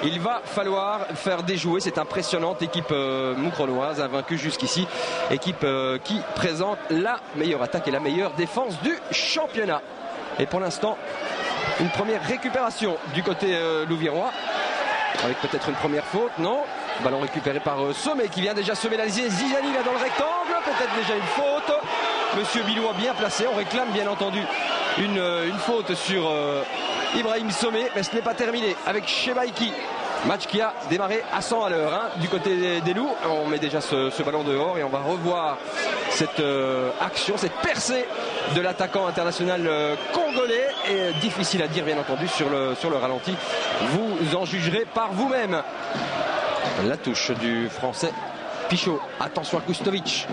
Il va falloir faire déjouer cette impressionnante équipe moucronoise, invaincue jusqu'ici. Équipe qui présente la meilleure attaque et la meilleure défense du championnat. Et pour l'instant, une première récupération du côté louviérois. Avec peut-être une première faute, non? Ballon récupéré par Sommet qui vient déjà semer la zizanie là dans le rectangle. Peut-être déjà une faute. Monsieur Billois bien placé. On réclame bien entendu une faute sur Ibrahim Sommet. Mais ce n'est pas terminé avec Chebaiki. Match qui a démarré à 100 à l'heure du côté des Loups. On met déjà ce ballon dehors et on va revoir cette action, cette percée de l'attaquant international congolais. Et difficile à dire bien entendu sur le ralenti. Vous en jugerez par vous-même. La touche du français Pichot. Attention à Kustovic.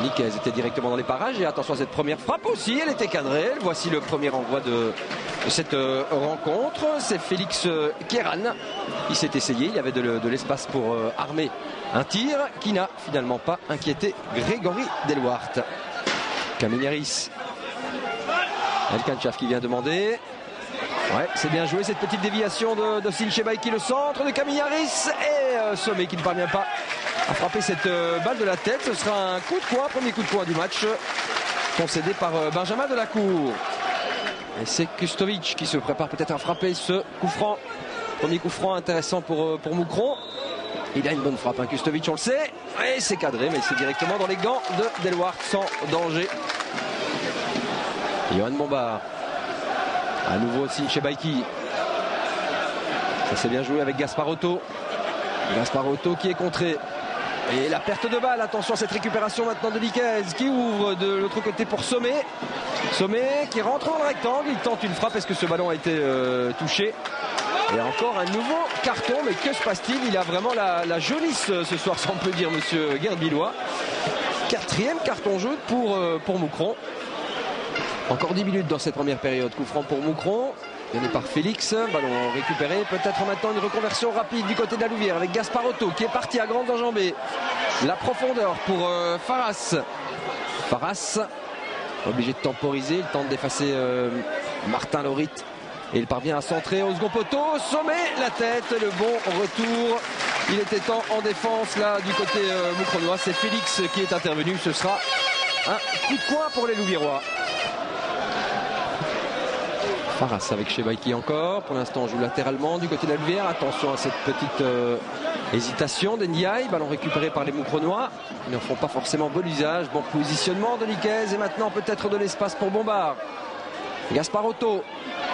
Niquez était directement dans les parages et attention à cette première frappe aussi, elle était cadrée. Voici le premier envoi de cette rencontre. C'est Félix Kéran. Il s'est essayé, il y avait de l'espace pour armer un tir qui n'a finalement pas inquiété Grégory Delwart. Kameniaris. Elkanchaf qui vient demander. Ouais, c'est bien joué cette petite déviation de Sinchebaiki, le centre de Kameniaris et Sommet qui ne parvient pas à frapper cette balle de la tête. Ce sera un coup de poing, premier coup de poing du match, concédé par Benjamin Delacour. Et c'est Kustovic qui se prépare peut-être à frapper ce coup franc. Premier coup franc intéressant pour Moucron. Il a une bonne frappe, Kustovic, on le sait. Et c'est cadré, mais c'est directement dans les gants de Delwart sans danger. Johan Bombard. À nouveau Sinchebaiki. Ça s'est bien joué avec Gasparotto. Gasparotto qui est contré. Et la perte de balle, attention à cette récupération maintenant de Niquez qui ouvre de l'autre côté pour Sommet. Sommet qui rentre dans le rectangle, il tente une frappe, est-ce que ce ballon a été touché? Et encore un nouveau carton, mais que se passe-t-il? Il a vraiment la jaunisse ce soir, si on peut dire, monsieur Gerd Billois. 4e carton jaune pour Moucron. Encore 10 minutes dans cette première période. Coup franc pour Moucron, donné par Félix. Ballon récupéré. Peut-être maintenant une reconversion rapide du côté de la Louvière avec Gasparotto qui est parti à grande enjambée. La profondeur pour Faras. Faras, obligé de temporiser. Il tente d'effacer Martin Lorit. Et il parvient à centrer au second poteau. Sommet, la tête, le bon retour. Il était temps en défense là du côté moucronois. C'est Félix qui est intervenu. Ce sera un coup de coin pour les Louviérois. Faras avec Chebaiki encore. Pour l'instant, on joue latéralement du côté de la Louvière. Attention à cette petite hésitation d'Endiaï. Ballon récupéré par les Moucronois. Ils n'en font pas forcément bon usage. Bon positionnement de Niquez. Et maintenant, peut-être de l'espace pour Bombard. Gasparotto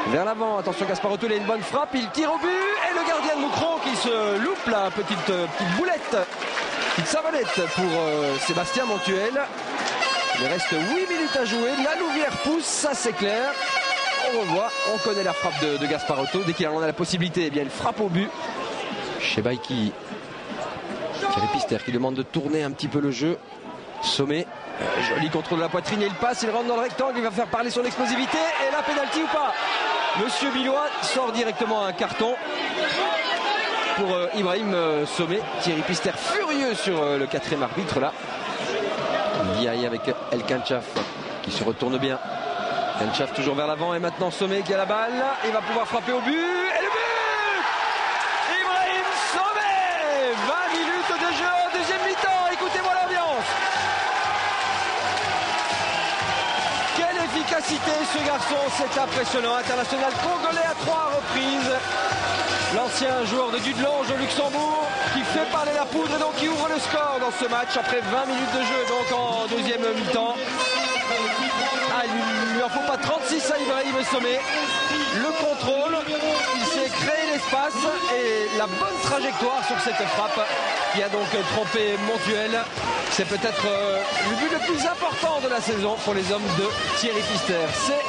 vers l'avant. Attention, Gasparotto, il a une bonne frappe. Il tire au but. Et le gardien de Moucron qui se loupe là. Petite boulette. Petite savonnette pour Sébastien Montuel. Il reste 8 minutes à jouer. La Louvière pousse, ça c'est clair. On revoit, on connaît la frappe de Gasparotto. Dès qu'il en a la possibilité, eh bien, il frappe au but. Chebaiki. Thierry Pister qui demande de tourner un petit peu le jeu. Sommet. Joli contrôle de la poitrine et il passe, il rentre dans le rectangle, il va faire parler son explosivité. Et là, pénalty ou pas? Monsieur Billois sort directement un carton pour Ibrahim Sommet. Thierry Pister furieux sur le 4e arbitre là. Ndiaye avec Elkanchaf qui se retourne bien. Elkanchaf toujours vers l'avant et maintenant Sommet qui a la balle. Il va pouvoir frapper au but. Et le but! Ibrahim Sommet! 20 minutes de jeu en deuxième mi-temps. Écoutez-moi l'ambiance. Quelle efficacité ce garçon, c'est impressionnant. International congolais à 3 reprises. L'ancien joueur de Dudelange au Luxembourg qui fait parler la poudre et donc qui ouvre le score dans ce match après 20 minutes de jeu donc en deuxième mi-temps. Il lui en faut pas 36 à Ibrahim Sommet. Le contrôle, il s'est créé l'espace et la bonne trajectoire sur cette frappe qui a donc trompé Montuel. C'est peut-être le but le plus important de la saison pour les hommes de Thierry Pister. C'est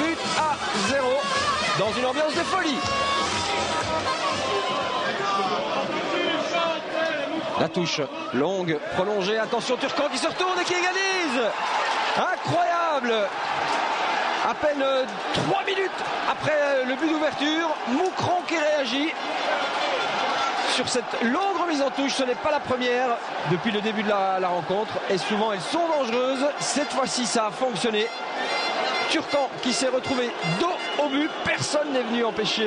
1 but à 0 dans une ambiance de folie. La touche longue, prolongée. Attention, Turcan qui se retourne et qui égalise. Incroyable. À peine 3 minutes après le but d'ouverture, Moucron qui réagit sur cette longue remise en touche. Ce n'est pas la première depuis le début de la rencontre et souvent elles sont dangereuses. Cette fois-ci ça a fonctionné. Turcan qui s'est retrouvé dos au but. Personne n'est venu empêcher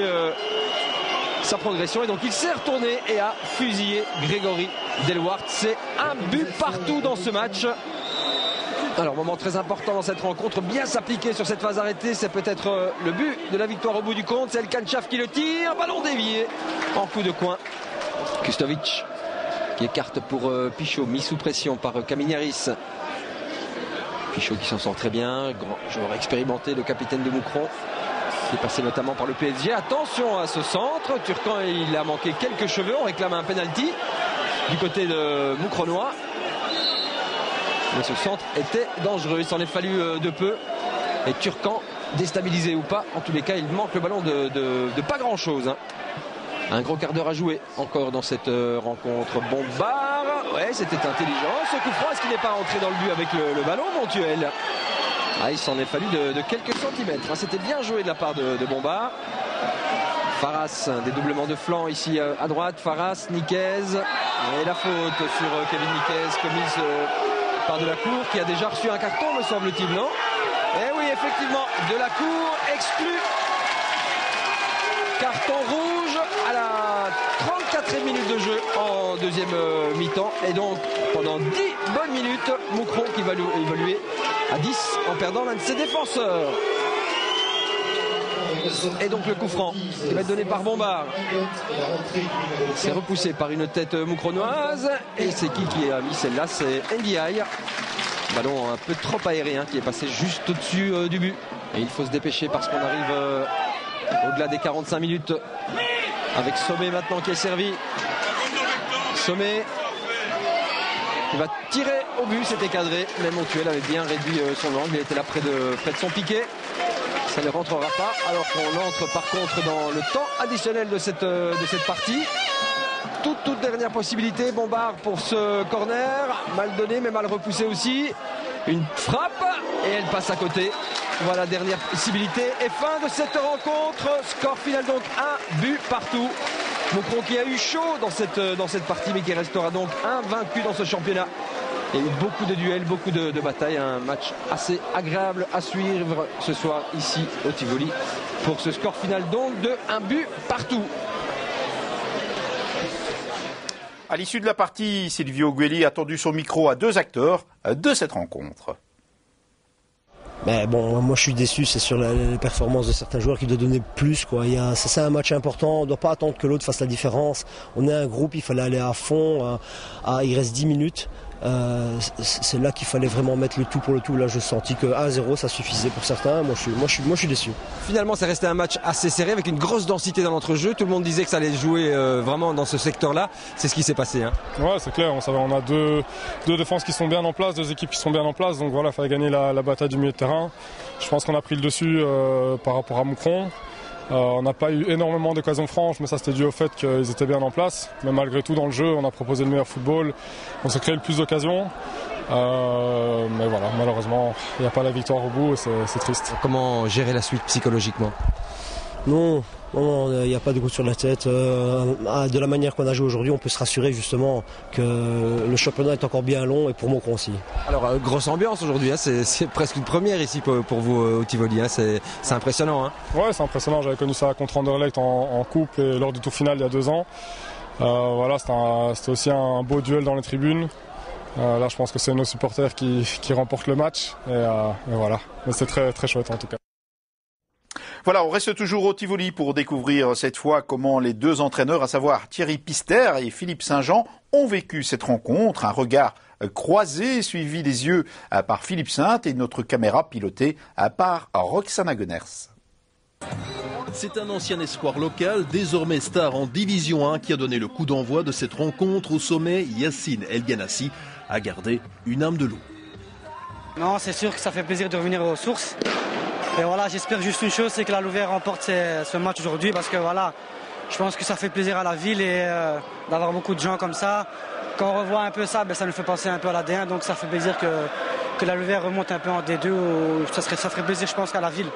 sa progression et donc il s'est retourné et a fusillé Grégory Delwart. C'est un but partout dans ce match. Alors, moment très important dans cette rencontre, bien s'appliquer sur cette phase arrêtée, c'est peut-être le but de la victoire au bout du compte. C'est El Kanchaf qui le tire, ballon dévié en coup de coin. Kustovic qui écarte pour Pichot, mis sous pression par Kaminiaris. Pichot qui s'en sort très bien, grand joueur expérimenté, le capitaine de Moucron, qui est passé notamment par le PSG. Attention à ce centre, Turcan il a manqué quelques cheveux, on réclame un penalty du côté de Moucronois. Mais ce centre était dangereux, il s'en est fallu de peu. Et Turcan, déstabilisé ou pas, en tous les cas, il manque le ballon de pas grand-chose. Hein. Un gros quart d'heure à jouer encore dans cette rencontre. Bombard, ouais, c'était intelligent. Ce coup franc, est-ce qu'il n'est pas rentré dans le but avec le ballon, Montuel? Ah, il s'en est fallu de quelques centimètres. Hein. C'était bien joué de la part de Bombard. Faras, un dédoublement de flanc ici à droite. Faras, Niquez. Et la faute sur Kevin Niquez commise par Delacour qui a déjà reçu un carton, me semble-t-il, non? Eh oui, effectivement, Delacour exclu. Carton rouge à la 34e minute de jeu en deuxième mi-temps. Et donc, pendant 10 bonnes minutes, Moucron qui va évoluer à 10 en perdant l'un de ses défenseurs. Et donc le coup franc qui va être donné par Bombard. C'est repoussé par une tête moucronoise. Et c'est qui a mis celle-là? C'est Ndiaye. Ballon un peu trop aérien qui est passé juste au-dessus du but. Et il faut se dépêcher parce qu'on arrive au-delà des 45 minutes. Avec Sommet maintenant qui est servi. Sommet qui va tirer au but, c'était cadré. Mais Montuel avait bien réduit son angle. Il était là près de son piqué. Ça ne rentrera pas, alors qu'on entre par contre dans le temps additionnel de cette partie. Toute dernière possibilité, Bombard pour ce corner, mal donné mais mal repoussé aussi. Une frappe et elle passe à côté. Voilà, dernière possibilité. Et fin de cette rencontre, score final donc 1 but partout. Moucron qui a eu chaud dans cette partie mais qui restera donc invaincu dans ce championnat. Il y a eu beaucoup de duels, beaucoup de batailles, un match assez agréable à suivre ce soir ici au Tivoli pour ce score final donc de 1 but partout. À l'issue de la partie, Silvio Guelli a tendu son micro à 2 acteurs de cette rencontre. Mais bon, moi je suis déçu, c'est sur les performances de certains joueurs qui doivent donner plus, quoi. C'est un match important, on ne doit pas attendre que l'autre fasse la différence. On est un groupe, il fallait aller à fond, il reste 10 minutes. C'est là qu'il fallait vraiment mettre le tout pour le tout. Là, je sentis que 1-0, ça suffisait pour certains. Moi, je suis déçu. Finalement, c'est resté un match assez serré avec une grosse densité dans l'entrejeu. Tout le monde disait que ça allait jouer vraiment dans ce secteur-là. C'est ce qui s'est passé. Hein. Ouais, c'est clair. On a deux défenses qui sont bien en place, 2 équipes qui sont bien en place. Donc voilà, il fallait gagner la bataille du milieu de terrain. Je pense qu'on a pris le dessus par rapport à Moucron. On n'a pas eu énormément d'occasions franches, mais ça c'était dû au fait qu'ils étaient bien en place. Mais malgré tout, dans le jeu, on a proposé le meilleur football. On s'est créé le plus d'occasions. Mais voilà, malheureusement, il n'y a pas la victoire au bout et c'est triste. Comment gérer la suite psychologiquement? Non, il n'y a pas de coup sur la tête. De la manière qu'on a joué aujourd'hui, on peut se rassurer justement que le championnat est encore bien long et pour Moucron aussi. Alors, grosse ambiance aujourd'hui, hein, c'est presque une première ici pour vous au Tivoli, hein, c'est impressionnant. Hein. Ouais, c'est impressionnant, j'avais connu ça contre Anderlecht en coupe et lors du tour final il y a 2 ans. Voilà, c'était aussi un beau duel dans les tribunes. Là, je pense que c'est nos supporters qui remportent le match et voilà, mais c'est très, très chouette en tout cas. Voilà, on reste toujours au Tivoli pour découvrir cette fois comment les 2 entraîneurs, à savoir Thierry Pister et Philippe Saint-Jean, ont vécu cette rencontre. Un regard croisé, suivi des yeux par Philippe Sainte et notre caméra pilotée par Roxana Gunners. C'est un ancien espoir local, désormais star en Division 1, qui a donné le coup d'envoi de cette rencontre. Au sommet, Yacine El Ghanassi a gardé une âme de loup. Non, c'est sûr que ça fait plaisir de revenir aux sources. Et voilà, j'espère juste une chose, c'est que la Louvière remporte ce match aujourd'hui parce que voilà, je pense que ça fait plaisir à la ville et d'avoir beaucoup de gens comme ça. Quand on revoit un peu ça, ça nous fait penser un peu à la D1, donc ça fait plaisir que la Louvière remonte un peu en D2. Ça ferait plaisir, je pense, à la ville.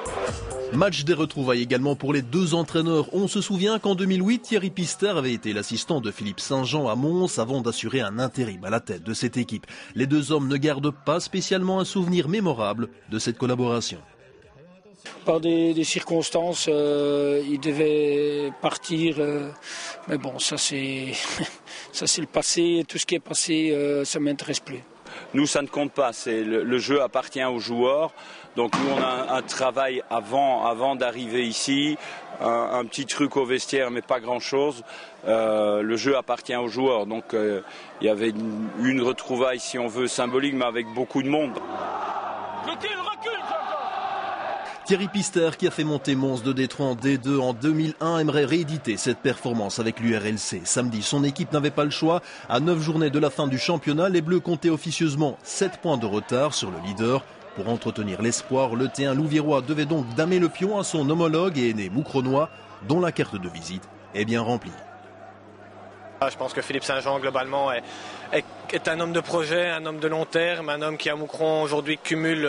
Match des retrouvailles également pour les 2 entraîneurs. On se souvient qu'en 2008, Thierry Pister avait été l'assistant de Philippe Saint-Jean à Mons avant d'assurer un intérim à la tête de cette équipe. Les 2 hommes ne gardent pas spécialement un souvenir mémorable de cette collaboration. par des circonstances, il devait partir. Mais bon, ça c'est le passé. Tout ce qui est passé, ça m'intéresse plus. Nous, ça ne compte pas. Le jeu appartient aux joueurs. Donc nous, on a un travail avant d'arriver ici, un petit truc au vestiaire, mais pas grand-chose. Le jeu appartient aux joueurs. Donc il y avait une retrouvaille, si on veut, symbolique, mais avec beaucoup de monde. Thierry Pister, qui a fait monter Mons de Détroit en D2 en 2001, aimerait rééditer cette performance avec l'URLC. Samedi, son équipe n'avait pas le choix. À 9 journées de la fin du championnat, les Bleus comptaient officieusement 7 points de retard sur le leader. Pour entretenir l'espoir, le T1 Louviérois devait donc damer le pion à son homologue et aîné Moucronois, dont la carte de visite est bien remplie. Je pense que Philippe Saint-Jean, globalement, est un homme de projet, un homme de long terme, un homme qui, à Moucron, aujourd'hui, cumule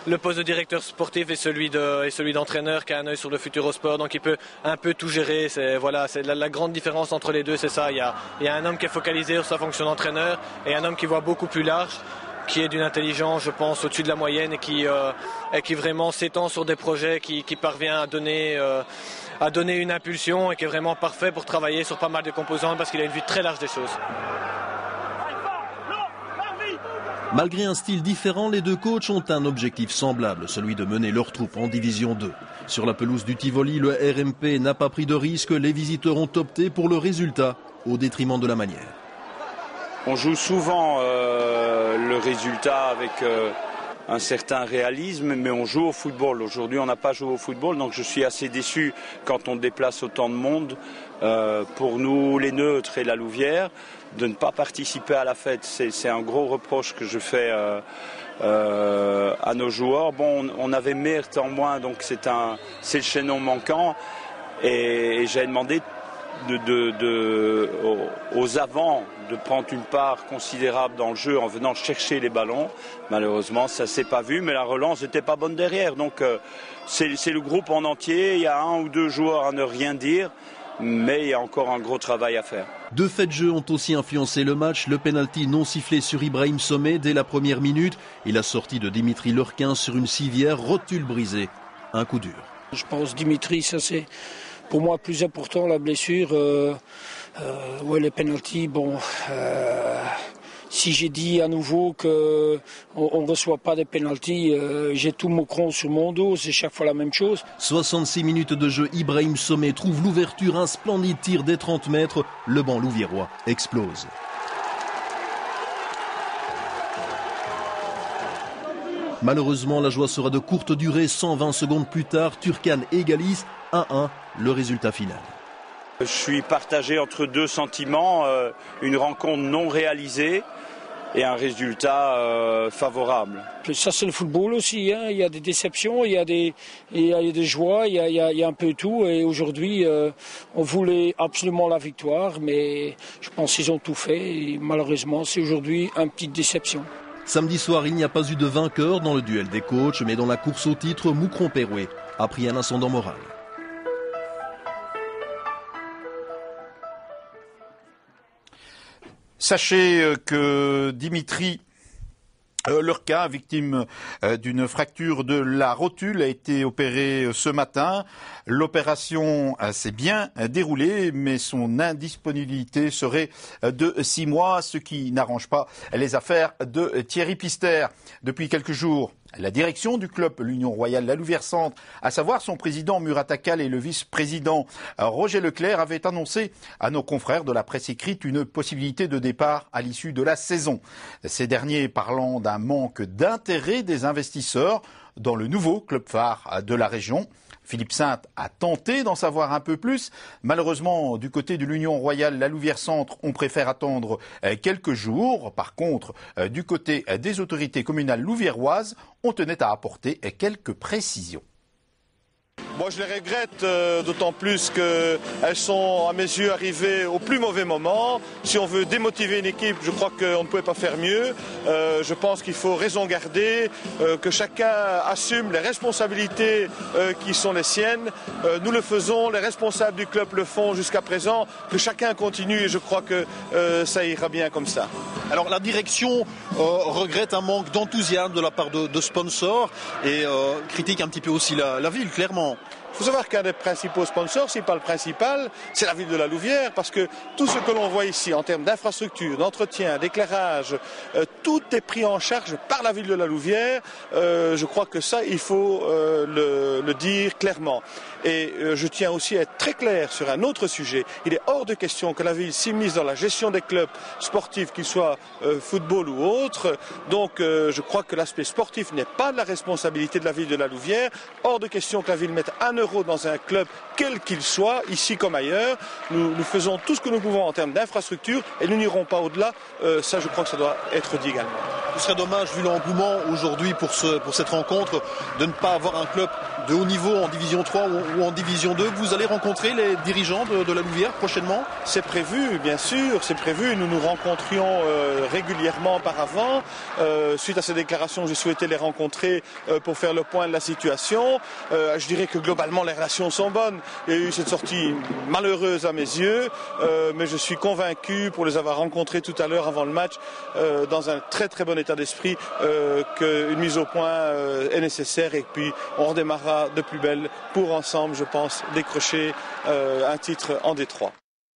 le poste de directeur sportif et celui d'entraîneur, qui a un œil sur le Futurosport. Donc, il peut un peu tout gérer. C'est la grande différence entre les deux, c'est ça. Il y a un homme qui est focalisé sur sa fonction d'entraîneur et un homme qui voit beaucoup plus large, qui est d'une intelligence, je pense, au-dessus de la moyenne et qui vraiment s'étend sur des projets, qui parvient à donner une impulsion et qui est vraiment parfait pour travailler sur pas mal de composantes parce qu'il a une vue très large des choses. Malgré un style différent, les deux coachs ont un objectif semblable, celui de mener leur troupe en Division 2. Sur la pelouse du Tivoli, le RMP n'a pas pris de risque, les visiteurs ont opté pour le résultat au détriment de la manière. On joue souvent le résultat avec un certain réalisme, mais on joue au football. Aujourd'hui, on n'a pas joué au football, donc je suis assez déçu quand on déplace autant de monde. Pour nous, les neutres et la Louvière, de ne pas participer à la fête, c'est un gros reproche que je fais à nos joueurs. Bon, on avait Meert en moins, donc c'est le chaînon manquant, et j'ai demandé aux avants de prendre une part considérable dans le jeu en venant chercher les ballons. Malheureusement, ça ne s'est pas vu, mais la relance n'était pas bonne derrière. Donc c'est le groupe en entier. Il y a un ou deux joueurs à ne rien dire, mais il y a encore un gros travail à faire. Deux faits de jeu ont aussi influencé le match. Le pénalty non sifflé sur Ibrahim Sommet dès la première minute et la sortie de Dimitri Lurquin sur une civière, rotule brisée. Un coup dur. Je pense Dimitri, ça c'est pour moi plus important, la blessure. Les pénaltys, bon... Si j'ai dit à nouveau qu'on ne reçoit pas de pénalty, j'ai tout Moucron sur mon dos, c'est chaque fois la même chose. 66 minutes de jeu, Ibrahim Sommet trouve l'ouverture, un splendide tir des 30 mètres. Le banc louviérois explose. Malheureusement, la joie sera de courte durée. 120 secondes plus tard, Turkane égalise 1-1, le résultat final. Je suis partagé entre deux sentiments, une rencontre non réalisée et un résultat favorable. Ça c'est le football aussi, hein. Il y a des déceptions, il y a des joies, il y a un peu tout. Et aujourd'hui, on voulait absolument la victoire, mais je pense qu'ils ont tout fait. Et malheureusement, c'est aujourd'hui une petite déception. Samedi soir, il n'y a pas eu de vainqueur dans le duel des coachs, mais dans la course au titre, Moucron-Pérouet a pris un ascendant moral. Sachez que Dimitri Lurquin, victime d'une fracture de la rotule, a été opéré ce matin. L'opération s'est bien déroulée, mais son indisponibilité serait de 6 mois, ce qui n'arrange pas les affaires de Thierry Pister. Depuis quelques jours, la direction du club l'Union Royale La Louvière Centre, à savoir son président Murat Akal et le vice-président Roger Leclerc, avaient annoncé à nos confrères de la presse écrite une possibilité de départ à l'issue de la saison. Ces derniers parlant d'un manque d'intérêt des investisseurs dans le nouveau club phare de la région. Philippe Sainte a tenté d'en savoir un peu plus. Malheureusement, du côté de l'Union Royale La Louvière Centre, on préfère attendre quelques jours. Par contre, du côté des autorités communales louviéroises, on tenait à apporter quelques précisions. Moi, je les regrette d'autant plus qu'elles sont, à mes yeux, arrivées au plus mauvais moment. Si on veut démotiver une équipe, je crois qu'on ne pouvait pas faire mieux. Je pense qu'il faut raison garder, que chacun assume les responsabilités qui sont les siennes. Nous le faisons, les responsables du club le font jusqu'à présent. Que chacun continue et je crois que ça ira bien comme ça. Alors la direction regrette un manque d'enthousiasme de la part de sponsors et critique un petit peu aussi la ville, clairement. Il faut savoir qu'un des principaux sponsors, si pas le principal, c'est la ville de la Louvière, parce que tout ce que l'on voit ici en termes d'infrastructure, d'entretien, d'éclairage, tout est pris en charge par la ville de la Louvière. Je crois que ça, il faut le dire clairement. Et je tiens aussi à être très clair sur un autre sujet. Il est hors de question que la ville s'immisce dans la gestion des clubs sportifs, qu'ils soient football ou autres. Donc je crois que l'aspect sportif n'est pas de la responsabilité de la ville de la Louvière. Hors de question que la ville mette 1 euro dans un club, quel qu'il soit, ici comme ailleurs. Nous faisons tout ce que nous pouvons en termes d'infrastructure et nous n'irons pas au-delà. Ça, je crois que ça doit être dit également. Ce serait dommage, vu l'engouement aujourd'hui pour cette rencontre, de ne pas avoir un club de haut niveau en Division 3 ou en Division 2. Vous allez rencontrer les dirigeants de la Louvière prochainement? C'est prévu, bien sûr, c'est prévu. Nous nous rencontrions régulièrement auparavant. Suite à ces déclarations, j'ai souhaité les rencontrer pour faire le point de la situation. Je dirais que globalement, les relations sont bonnes. Il y a eu cette sortie malheureuse à mes yeux, mais je suis convaincu, pour les avoir rencontrés tout à l'heure avant le match, dans un très très bon état d'esprit, qu'une mise au point est nécessaire et puis on redémarrera de plus belle pour ensemble, je pense, décrocher un titre en Détroit.